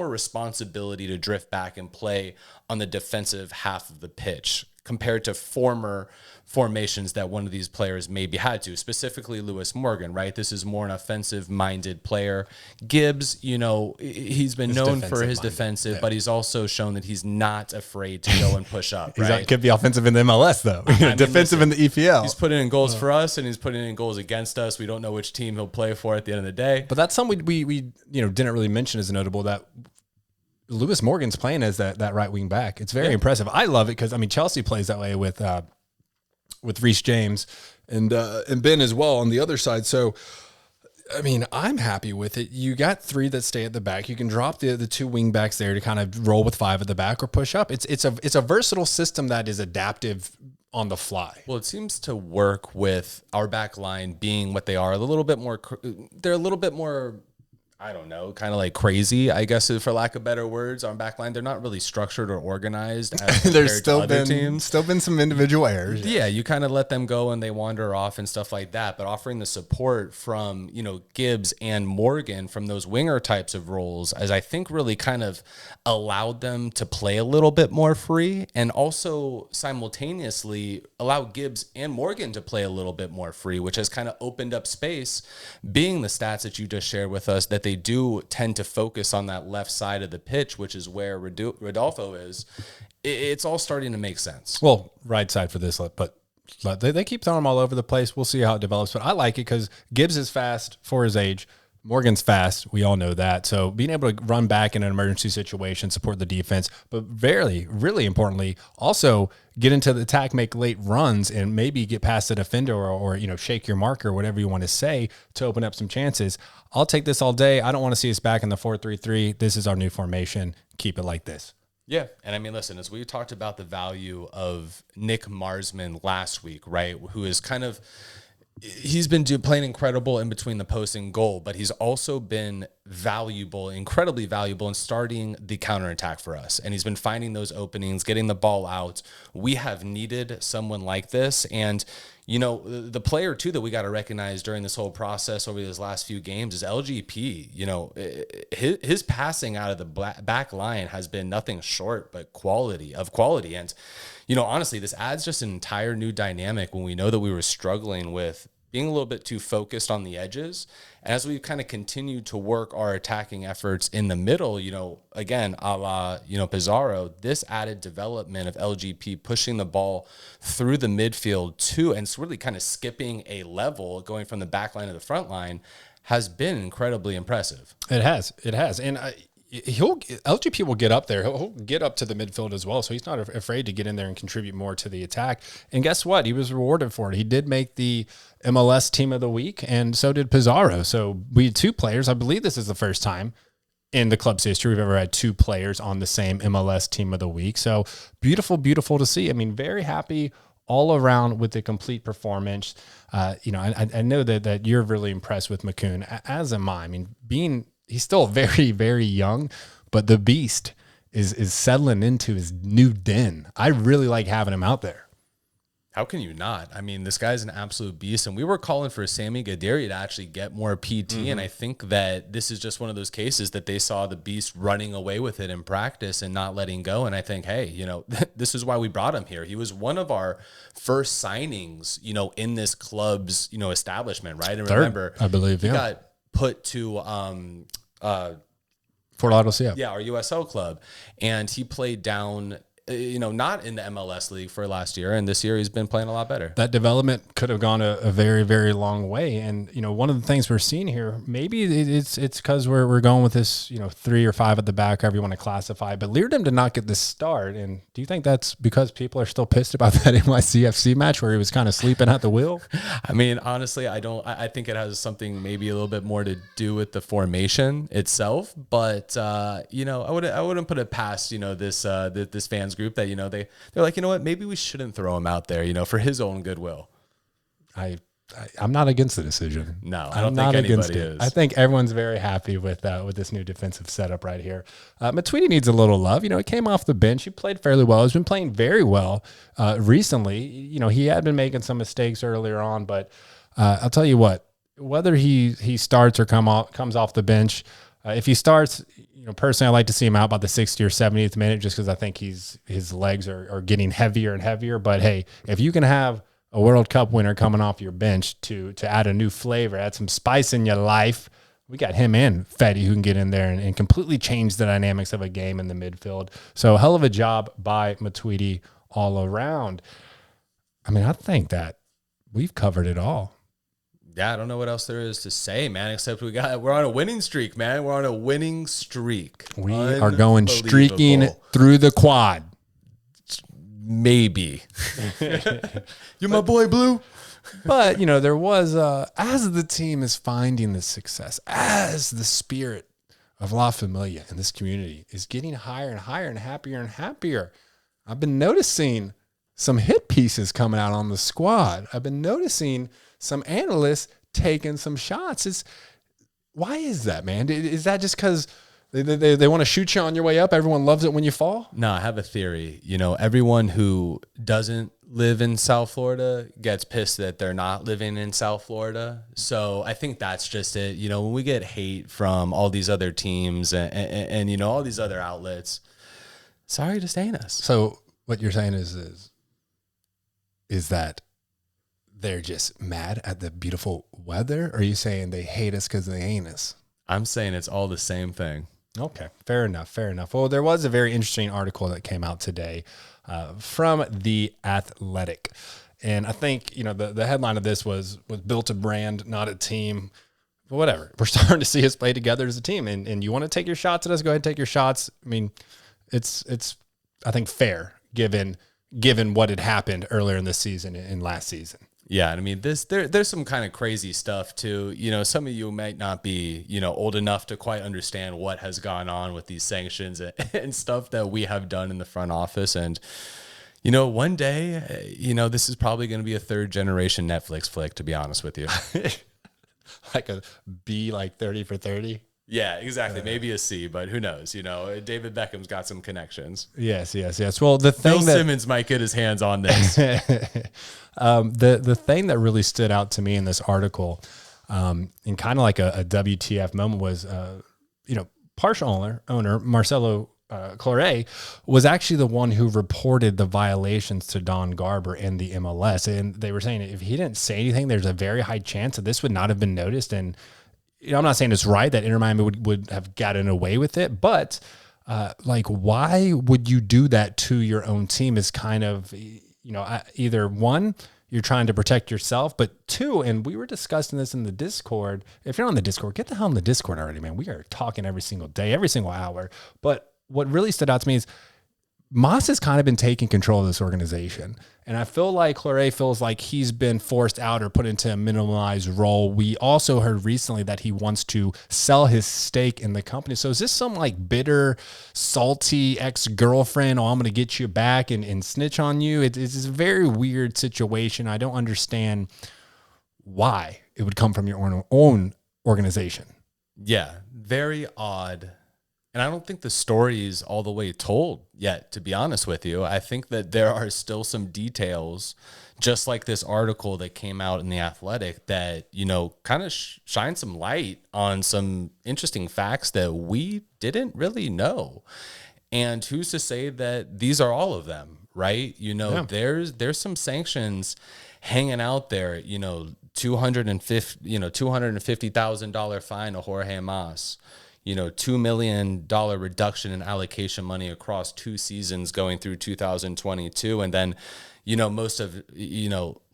responsibility to drift back and play on the defensive half of the pitch. compared to former formations that one of these players maybe had to, specifically Lewis Morgan, right? This is more an offensive-minded player. Gibbs, you know, he's been known for his defensive, but he's also shown that he's not afraid to go and push up, right? He could be offensive in the MLS, though. Defensive in the EPL. He's putting in goals for us, and he's putting in goals against us. We don't know which team he'll play for at the end of the day. But that's something we didn't really mention as notable, that Lewis Morgan's playing as that right wing back. It's very impressive. I love it because, I mean, Chelsea plays that way with Reece James and Ben as well on the other side. So, I mean, I'm happy with it. You got 3 that stay at the back. You can drop the 2 wing backs there to kind of roll with 5 at the back or push up. It's a versatile system that is adaptive on the fly. Well, it seems to work with our back line being what they are, a little bit more. They're a little bit more, I don't know, kind of like crazy, I guess, for lack of better words. On backline, they're not really structured or organized as There's compared to other teams. Still been some individual errors. Yeah, you kind of let them go and they wander off and stuff like that. But offering the support from, you know, Gibbs and Morgan from those winger types of roles, as I think really kind of allowed them to play a little bit more free, and also simultaneously allow Gibbs and Morgan to play a little bit more free, which has kind of opened up space, being the stats that you just shared with us, that they do tend to focus on that left side of the pitch, which is where Rodolfo is. It's all starting to make sense. Well, right side for this, but they keep throwing them all over the place. We'll see how it develops, but I like it because Gibbs is fast for his age. Morgan's fast. We all know that. So being able to run back in an emergency situation, support the defense, but really importantly, also get into the attack, make late runs, and maybe get past the defender or shake your marker, whatever you want to say, to open up some chances. I'll take this all day. I don't want to see us back in the 4-3-3. This is our new formation. Keep it like this. Yeah. And I mean, listen, as we talked about the value of Nick Marsman last week, right, who is kind of, he's been playing incredible in between the post and goal, but he's also been incredibly valuable in starting the counterattack for us. And he's been finding those openings, getting the ball out. We have needed someone like this. And, you know, the player too that we got to recognize during this whole process over these last few games is LGP. You know, his passing out of the back line has been nothing short but quality. And, you know, honestly, this adds just an entire new dynamic when we know that we were struggling with being a little bit too focused on the edges. And as we kind of continue to work our attacking efforts in the middle, you know, again, a la, you know, Pizarro, this added development of LGP pushing the ball through the midfield too, and it's really kind of skipping a level going from the back line to the front line, has been incredibly impressive. It has. And LGP will get up there. He'll get up to the midfield as well. So he's not afraid to get in there and contribute more to the attack. And guess what? He was rewarded for it. He did make the MLS Team of the Week, and so did Pizarro. So we had 2 players. I believe this is the first time in the club's history we've ever had 2 players on the same MLS Team of the Week. So beautiful to see. I mean, very happy all around with the complete performance. You know, I know that you're really impressed with Makoun, as am I. I mean, he's still very, very young, but the beast is settling into his new den. I really like having him out there. How can you not? I mean, this guy's an absolute beast, and we were calling for Sami Guederi to actually get more PT, and I think that this is just one of those cases that they saw the beast running away with it in practice and not letting go, and I think, hey, you know, this is why we brought him here. He was one of our first signings, you know, in this club's, you know, establishment, right? And remember, I believe, he got put to Fort Lauderdale, yeah, our USL club, and he played down, you know, not in the MLS league for last year, and this year he's been playing a lot better. That development could have gone a very, very long way. And, you know, one of the things we're seeing here, maybe it's because we're going with this, you know, 3 or 5 at the back, however you want to classify, but Leardom did not get the start. And do you think that's because people are still pissed about that NYCFC match where he was kind of sleeping at the wheel? I mean, honestly, I think it has something maybe a little bit more to do with the formation itself, but you know, I wouldn't put it past, you know, this fans group that, you know, they're like, you know what, maybe we shouldn't throw him out there, you know, for his own goodwill. I'm not against the decision. No, I don't think anybody is. I think everyone's very happy with this new defensive setup right here. Matuidi needs a little love. You know, he came off the bench. He played fairly well. He's been playing very well recently. You know, he had been making some mistakes earlier on, but I'll tell you what, whether he starts or comes off the bench, If he starts, personally, I like to see him out by the 60th or 70th minute just because I think his legs are getting heavier and heavier. But hey, if you can have a World Cup winner coming off your bench to add a new flavor, add some spice in your life, we got him and Fetty who can get in there and completely change the dynamics of a game in the midfield. So hell of a job by Matuidi all around. I mean, I think that we've covered it all. Yeah, I don't know what else there is to say, man, except we're on a winning streak, man. We're on a winning streak. We are going streaking through the quad. Maybe. You're my boy, Blue. But, there was, as the team is finding the success, as the spirit of La Familia in this community is getting higher and higher and happier, I've been noticing some hit pieces coming out on the squad. I've been noticing some analysts taking some shots. Why is that, man? Is that just because they want to shoot you on your way up? Everyone loves it when you fall? No, I have a theory. Everyone who doesn't live in South Florida gets pissed that they're not living in South Florida. So I think that's just it. When we get hate from all these other teams and all these other outlets, sorry to stain us. So what you're saying is that they're just mad at the beautiful weather? Or are you saying they hate us because they ain't us? I'm saying it's all the same thing. Okay, fair enough. Well, there was a very interesting article that came out today from The Athletic. And I think, the headline of this was built a brand, not a team. But whatever. We're starting to see us play together as a team. And you want to take your shots at us, go ahead and take your shots. I mean, it's I think, fair given what had happened earlier in the season and last season. Yeah, I mean, there's some kind of crazy stuff too. Some of you might not be, old enough to quite understand what has gone on with these sanctions and stuff that we have done in the front office. And, one day, this is probably going to be a third generation Netflix flick, to be honest with you. Like a B, like 30 for 30. Yeah, exactly. Maybe a C, but who knows? David Beckham's got some connections. Yes. Well, the thing Bill Simmons might get his hands on this. The thing that really stood out to me in this article, and kind of like a WTF moment was, partial owner Marcelo Claret was actually the one who reported the violations to Don Garber and the MLS, and they were saying if he didn't say anything, there's a very high chance that this would not have been noticed. And I'm not saying it's right that Inter Miami would have gotten away with it, but why would you do that to your own team is kind of, either one, you're trying to protect yourself, but two, and we were discussing this in the Discord. If you're on the Discord, get the hell in the Discord already, man. We are talking every single day, every single hour. But what really stood out to me is Moss has kind of been taking control of this organization. And I feel like Claret feels like he's been forced out or put into a minimalized role. We also heard recently that he wants to sell his stake in the company. So is this some bitter, salty ex-girlfriend? Oh, I'm going to get you back and snitch on you. It's a very weird situation. I don't understand why it would come from your own organization. Yeah, very odd. And I don't think the story is all the way told yet, to be honest with you. I think that there are still some details, just like this article that came out in The Athletic, that, kind of shine some light on some interesting facts that we didn't really know. And who's to say that these are all of them, right? Yeah. There's some sanctions hanging out there, $250,000 fine to Jorge Mas. $2 million reduction in allocation money across 2 seasons going through 2022. And then, most of,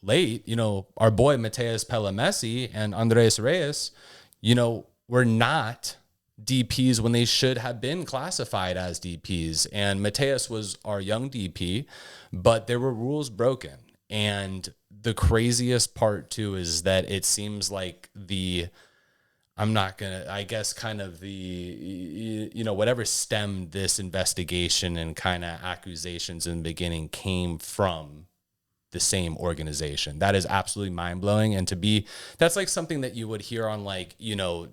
late, our boy Mateus Pelamesi and Andres Reyes, were not DPs when they should have been classified as DPs. And Mateus was our young DP, but there were rules broken. And the craziest part too is that it seems like whatever stemmed this investigation and kind of accusations in the beginning came from the same organization. That is absolutely mind-blowing. And that's like something that you would hear on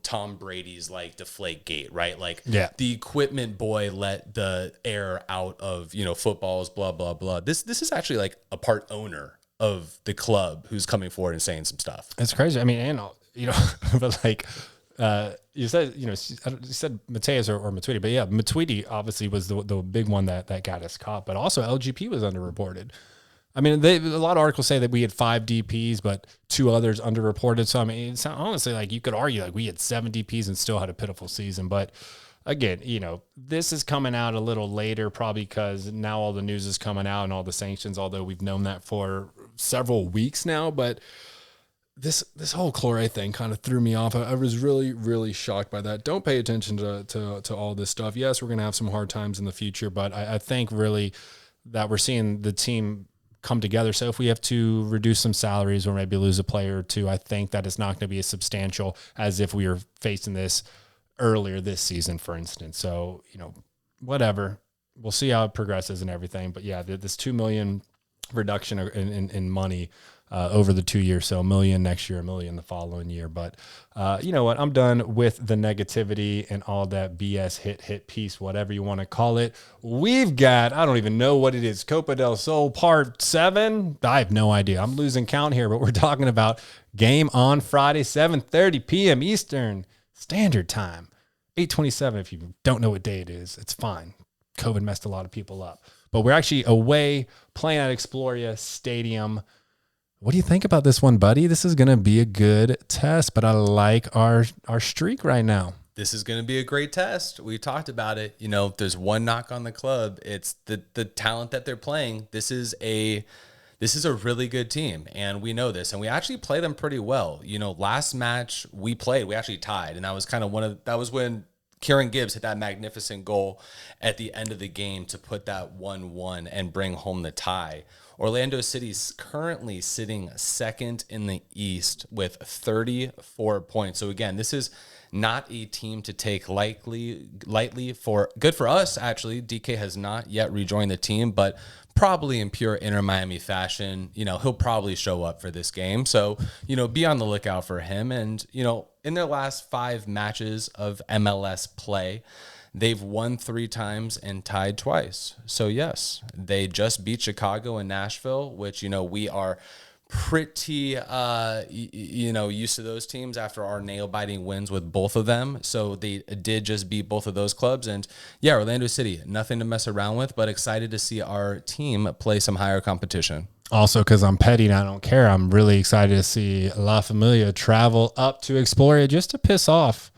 Tom Brady's Deflategate, right? The equipment boy let the air out of, footballs, blah, blah, blah. This is actually a part owner of the club who's coming forward and saying some stuff. It's crazy. I mean, but You said, you said Mateus or Matuidi, but yeah, Matuidi obviously was the big one that got us caught, but also LGP was underreported. I mean, a lot of articles say that we had 5 DPs, but 2 others underreported. So, I mean, it's honestly like you could argue like we had 7 DPs and still had a pitiful season. But again, this is coming out a little later, probably because now all the news is coming out and all the sanctions, although we've known that for several weeks now. But this whole chloride thing kind of threw me off. I was really, really shocked by that. Don't pay attention to all this stuff. Yes, we're going to have some hard times in the future, but I think really that we're seeing the team come together. So if we have to reduce some salaries or maybe lose a player or two, I think that it's not going to be as substantial as if we were facing this earlier this season, for instance. So, whatever. We'll see how it progresses and everything. But yeah, this $2 million reduction in money over the 2 years. So $1 million next year, $1 million the following year. But you know what? I'm done with the negativity and all that BS hit piece, whatever you want to call it. We've got, I don't even know what it is, Copa del Sol Part 7. I have no idea. I'm losing count here, but we're talking about game on Friday, 7:30 p.m. Eastern Standard Time. 8:27 if you don't know what day it is. It's fine. COVID messed a lot of people up. But we're actually away playing at Exploria Stadium. What do you think about this one, buddy? This is going to be a good test, but I like our streak right now. This is going to be a great test. We talked about it. If there's one knock on the club, it's the talent that they're playing. This is a really good team, and we know this, and we actually play them pretty well. Last match we played, we actually tied, and that was kind of that was when Kieran Gibbs hit that magnificent goal at the end of the game to put that 1-1 and bring home the tie. Orlando City's currently sitting second in the East with 34 points. So again, this is not a team to take lightly. Good for us, actually. DK has not yet rejoined the team, but probably in pure Inter Miami fashion, he'll probably show up for this game. So, be on the lookout for him. And, in their last 5 matches of MLS play, they've won 3 times and tied twice. So, yes, they just beat Chicago and Nashville, which, we are pretty, used to those teams after our nail-biting wins with both of them. So they did just beat both of those clubs. And, yeah, Orlando City, nothing to mess around with, but excited to see our team play some higher competition. Also, because I'm petty and I don't care, I'm really excited to see La Familia travel up to Exploria just to piss off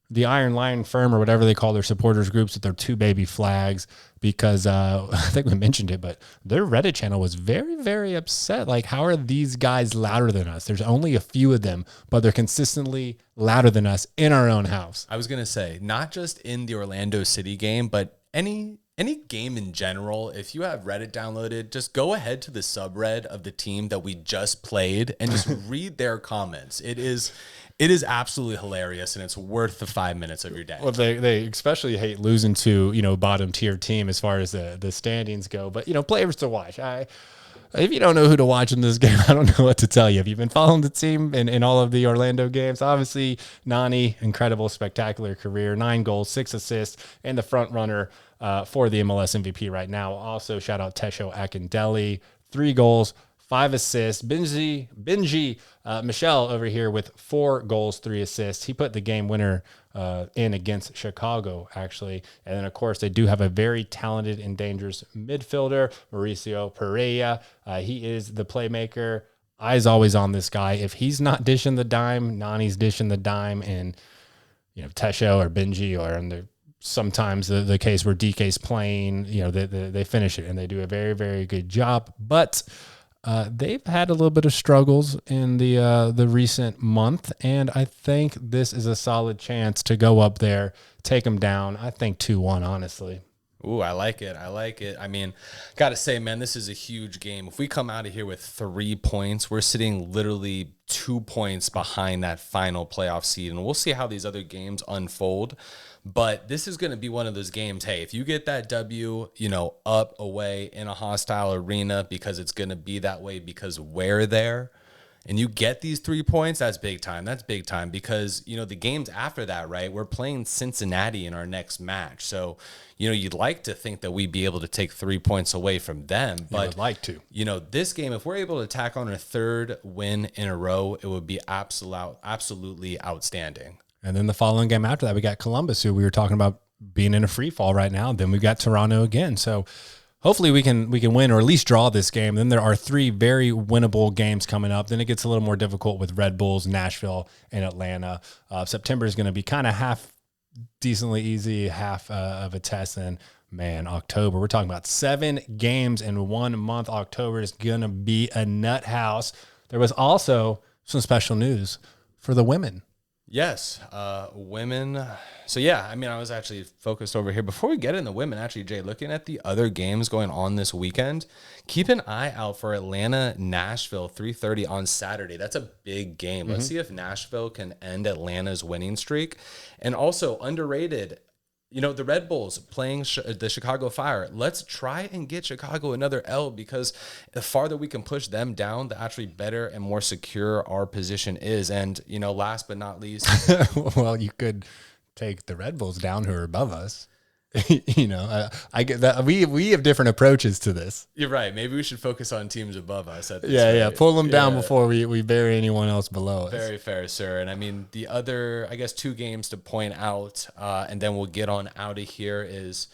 the Iron Lion Firm or whatever they call their supporters groups with their 2 baby flags, because I think we mentioned it, but their Reddit channel was very, very upset. Like, how are these guys louder than us? There's only a few of them, but they're consistently louder than us in our own house. I was going to say, not just in the Orlando City game, but any game in general. If you have Reddit downloaded, just go ahead to the subreddit of the team that we just played and just read their comments. It is absolutely hilarious, and it's worth the 5 minutes of your day. Well, they especially hate losing to, bottom tier team as far as the standings go. But, players to watch. If you don't know who to watch in this game, I don't know what to tell you. Have you been following the team in all of the Orlando games? Obviously, Nani, incredible, spectacular career, 9 goals, 6 assists, and the front runner for the MLS MVP right now. Also, shout out Tesho Akindele, 3 goals, 5 assists. Benji Michel over here with 4 goals, 3 assists. He put the game winner in against Chicago, actually. And then, of course, they do have a very talented and dangerous midfielder, Mauricio Pereira. He is the playmaker. Eyes always on this guy. If he's not dishing the dime, Nani's dishing the dime. And, Tesho or Benji, or in the sometimes the case where DK's playing, they finish it, and they do a very, very good job. But they've had a little bit of struggles in the recent month, and I think this is a solid chance to go up there, take them down. I think 2-1, honestly. Ooh, I like it. I mean, got to say, man, this is a huge game. If we come out of here with 3 points, we're sitting literally 2 points behind that final playoff seed, and we'll see how these other games unfold. But this is going to be one of those games. Hey, if you get that W, up away in a hostile arena, because it's going to be that way because we're there, and you get these 3 points, that's big time. That's big time, because, the games after that, right, we're playing Cincinnati in our next match. So, you'd like to think that we'd be able to take 3 points away from them. But, would like to. This game, if we're able to tack on a 3rd win in a row, it would be absolutely outstanding. And then the following game after that, we got Columbus, who we were talking about being in a free fall right now. Then we've got Toronto again. So hopefully we can win or at least draw this game. Then there are 3 very winnable games coming up. Then it gets a little more difficult with Red Bulls, Nashville, and Atlanta. September is going to be kind of half decently easy, half of a test. And man, October, we're talking about 7 games in 1 month. October is going to be a nut house. There was also some special news for the women. Yes, women. So yeah, I mean, I was actually focused over here. Before we get into women, actually, Jay, looking at the other games going on this weekend, keep an eye out for Atlanta, Nashville, 3:30 on Saturday. That's a big game. Let's see if Nashville can end Atlanta's winning streak. And also underrated, you know, the Red Bulls playing the Chicago Fire. Let's try and get Chicago another L, because the farther we can push them down, the actually better and more secure our position is. And, you know, last but not least. Well, you could take the Red Bulls down who are above us. You know, I get that. We have different approaches to this. You're right. Maybe we should focus on teams above us at this Yeah. rate. Pull them down before we bury anyone else below us. Very fair, sir. And I mean, the other, I guess, 2 games to point out, and then we'll get on out of here, is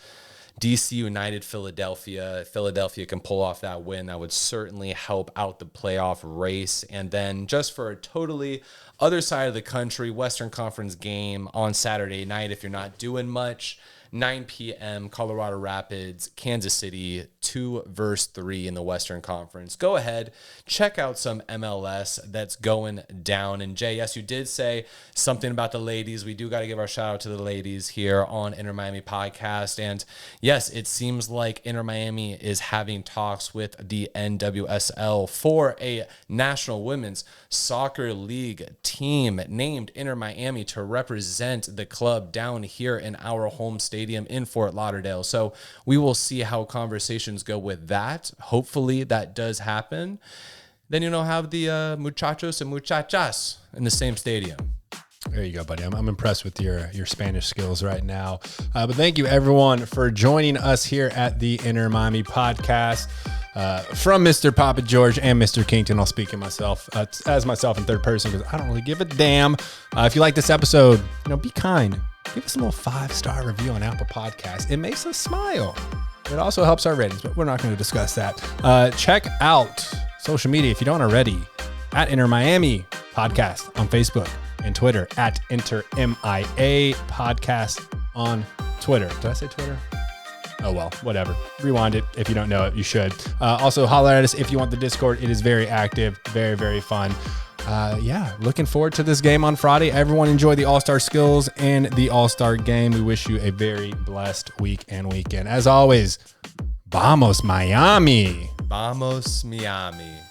DC United, Philadelphia. If Philadelphia can pull off that win, that would certainly help out the playoff race. And then just for a totally other side of the country, Western Conference game on Saturday night, if you're not doing much, 9 p.m., Colorado Rapids, Kansas City, 2-3 in the Western Conference. Go ahead, check out some MLS that's going down. And Jay, yes, you did say something about the ladies. We do got to give our shout out to the ladies here on Inter Miami Podcast. And yes, it seems like Inter Miami is having talks with the NWSL for a National Women's Soccer League team named Inter Miami to represent the club down here in our home stadium in Fort Lauderdale. So we will see how conversations go with that. Hopefully that does happen. Then, you know, have the muchachos and muchachas in the same stadium. There you go, buddy. I'm impressed with your Spanish skills right now. But thank you, everyone, for joining us here at the Inter Miami Podcast. From Mr. Papa George and Mr. Kington, I'll speak in myself as myself in third person, because I don't really give a damn. If you like this episode, you know, be kind. Give us a little 5-star review on Apple Podcasts. It makes us smile. It also helps our ratings, but we're not going to discuss that. Check out social media if you don't already, at Inter Miami Podcast on Facebook and Twitter, at Inter MIA Podcast on Twitter. Did I say Twitter? Oh, well, whatever. Rewind it. If you don't know it, you should. Also, holler at us if you want the Discord. It is very active, very, very fun. Yeah, looking forward to this game on Friday. Everyone enjoy the All-Star skills and the All-Star game. We wish you a very blessed week and weekend. As always, vamos Miami. Vamos Miami.